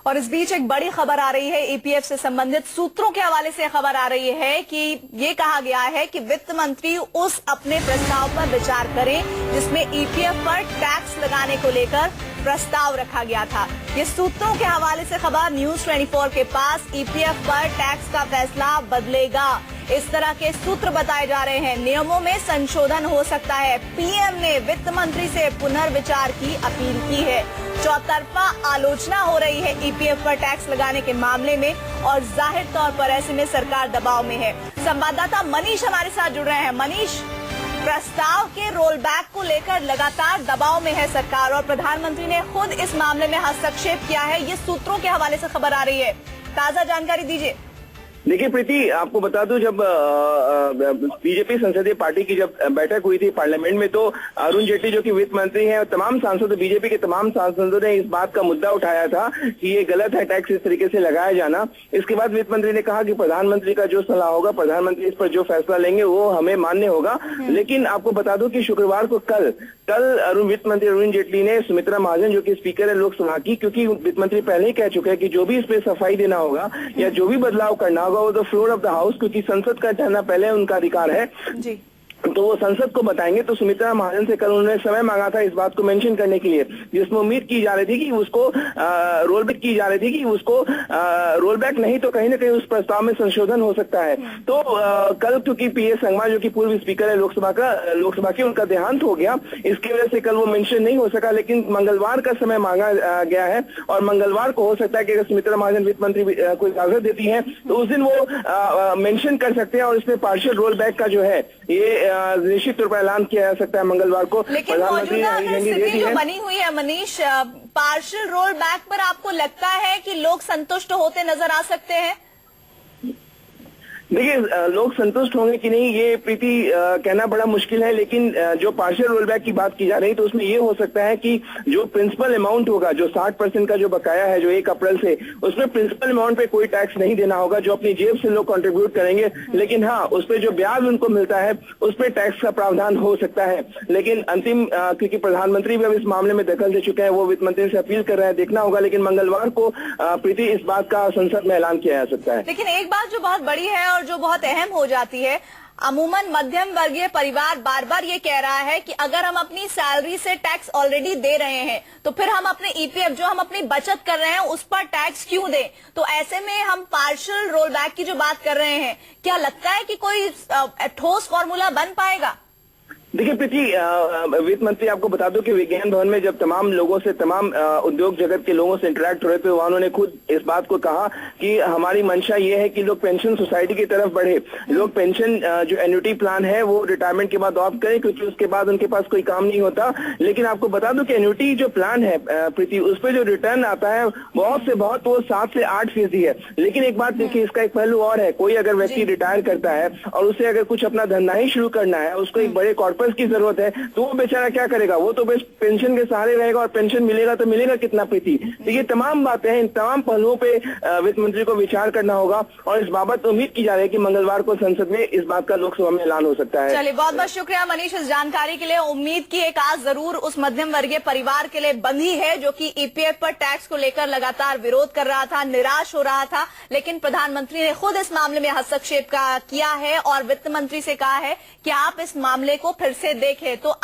और इस बीच एक बड़ी खबर आ रही है ईपीएफ से संबंधित सूत्रों के हवाले से खबर आ रही है कि ये कहा गया है कि वित्त मंत्री उस अपने प्रस्ताव पर विचार करें जिसमें ईपीएफ पर टैक्स लगाने को लेकर प्रस्ताव रखा गया था। ये सूत्रों के हवाले से खबर न्यूज 24 के पास ईपीएफ पर टैक्स का फैसला बदलेगा, इस तरह के सूत्र बताए जा रहे हैं। नियमों में संशोधन हो सकता है। पीएम ने वित्त मंत्री से पुनर्विचार की अपील की है। चौतरफा आलोचना हो रही है ईपीएफ पर टैक्स लगाने के मामले में और जाहिर तौर पर ऐसे में सरकार दबाव में है। संवाददाता मनीष हमारे साथ जुड़ रहे हैं। मनीष, प्रस्ताव के रोल बैक को लेकर लगातार दबाव में है सरकार और प्रधानमंत्री ने खुद इस मामले में हस्तक्षेप किया है। ये सूत्रों के हवाले से खबर आ रही है, ताजा जानकारी दीजिए। देखिए प्रीति, आपको बता दूं, जब बीजेपी संसदीय पार्टी की जब बैठक हुई थी पार्लियामेंट में, तो अरुण जेटली जो कि वित्त मंत्री हैं और तमाम सांसद, बीजेपी के तमाम सांसदों ने इस बात का मुद्दा उठाया था कि ये गलत है टैक्स इस तरीके से लगाया जाना। इसके बाद वित्त मंत्री ने कहा कि प्रधानमंत्री का जो सलाह होगा, प्रधानमंत्री इस पर जो फैसला लेंगे वो हमें मान्य होगा। लेकिन आपको बता दूं कि शुक्रवार को कल वित्त मंत्री अरुण जेटली ने सुमित्रा महाजन जो कि स्पीकर है लोकसभा की, क्योंकि वित्त मंत्री पहले ही कह चुके हैं कि जो भी इस पर सफाई देना होगा या जो भी बदलाव करना होगा वो the floor of the house, क्योंकि संसद का ठहरना पहले उनका अधिकार है जी, तो वो संसद को बताएंगे। तो सुमित्रा महाजन से कल उन्होंने समय मांगा था इस बात को मेंशन करने के लिए, जिसमें उम्मीद की जा रही थी कि उसको रोल बैक नहीं तो कहीं ना कहीं उस प्रस्ताव में संशोधन हो सकता है। तो कल क्योंकि पीएस संगमा जो कि पूर्व स्पीकर है लोकसभा की, उनका देहांत हो गया, इसकी वजह से कल वो मेंशन नहीं हो सका। लेकिन मंगलवार का समय मांगा गया है और मंगलवार को हो सकता है कि अगर सुमित्रा महाजन वित्त मंत्री को इजाजत देती है तो उस दिन वो मेंशन कर सकते हैं और इसमें पार्शियल रोल बैक का जो है ये निश्चित तौर पर ऐलान किया जा सकता है मंगलवार को। लेकिन मौजूदा स्थिति जो बनी हुई है मनीष, पार्शियल रोल बैक पर आपको लगता है कि लोग संतुष्ट होते नजर आ सकते हैं? देखिए, लोग संतुष्ट होंगे कि नहीं ये प्रीति कहना बड़ा मुश्किल है, लेकिन जो पार्शियल रोल बैक की बात की जा रही है तो उसमें ये हो सकता है कि जो प्रिंसिपल अमाउंट होगा, जो 60% का जो बकाया है जो 1 अप्रैल से, उसमें प्रिंसिपल अमाउंट पे कोई टैक्स नहीं देना होगा, जो अपनी जेब से लोग कंट्रीब्यूट करेंगे। लेकिन हाँ, उस पर जो ब्याज उनको मिलता है उस पर टैक्स का प्रावधान हो सकता है। लेकिन अंतिम क्योंकि प्रधानमंत्री भी अब इस मामले में दखल दे चुके हैं, वो वित्त मंत्री से अपील कर रहे हैं, देखना होगा। लेकिन मंगलवार को प्रीति इस बात का संसद में ऐलान किया जा सकता है। लेकिन एक बात जो बहुत बड़ी है और जो बहुत अहम हो जाती है, अमूमन मध्यम वर्गीय परिवार बार बार ये कह रहा है कि अगर हम अपनी सैलरी से टैक्स ऑलरेडी दे रहे हैं तो फिर हम अपने ईपीएफ जो हम अपनी बचत कर रहे हैं उस पर टैक्स क्यों दें? तो ऐसे में हम पार्शियल रोल बैक की जो बात कर रहे हैं, क्या लगता है कि कोई ठोस फॉर्मूला बन पाएगा? देखिए प्रीति, वित्त मंत्री आपको बता दो कि विज्ञान भवन में जब तमाम लोगों से, तमाम उद्योग जगत के लोगों से इंटरेक्ट हो रहे थे, वहां उन्होंने खुद इस बात को कहा कि हमारी मंशा ये है कि लोग पेंशन सोसाइटी की तरफ बढ़े, लोग पेंशन जो एन्युटी प्लान है वो रिटायरमेंट के बाद ऑफ करें, क्योंकि उसके बाद उनके पास कोई काम नहीं होता। लेकिन आपको बता दो कि एन्युटी जो प्लान है प्रीति, उस पर जो रिटर्न आता है बहुत से बहुत वो 7 से 8% है। लेकिन एक बात देखिए, इसका एक पहलू और है, कोई अगर व्यक्ति रिटायर करता है और उसे अगर कुछ अपना धंधा ही शुरू करना है, उसको एक बड़े कॉर्पोरेट की जरूरत है, तो वो बेचारा क्या करेगा? वो तो बस पेंशन के सहारे रहेगा और पेंशन मिलेगा तो मिलेगा कितना प्रीति? तो ये तमाम बातें हैं, इन तमाम पहलुओं पे वित्त मंत्री को विचार करना होगा और इस बाबत उम्मीद की जा रही है कि मंगलवार को संसद में इस बात का लोकसभा में ऐलान हो सकता है। चलिए, बहुत बहुत शुक्रिया मनीष इस जानकारी के लिए। उम्मीद की एक आस जरूर उस मध्यम वर्गीय परिवार के लिए बंधी है जो कि ईपीएफ पर टैक्स को लेकर लगातार विरोध कर रहा था, निराश हो रहा था। लेकिन प्रधानमंत्री ने खुद इस मामले में हस्तक्षेप किया है और वित्त मंत्री से कहा है कि आप इस मामले को फिर से देखें। तो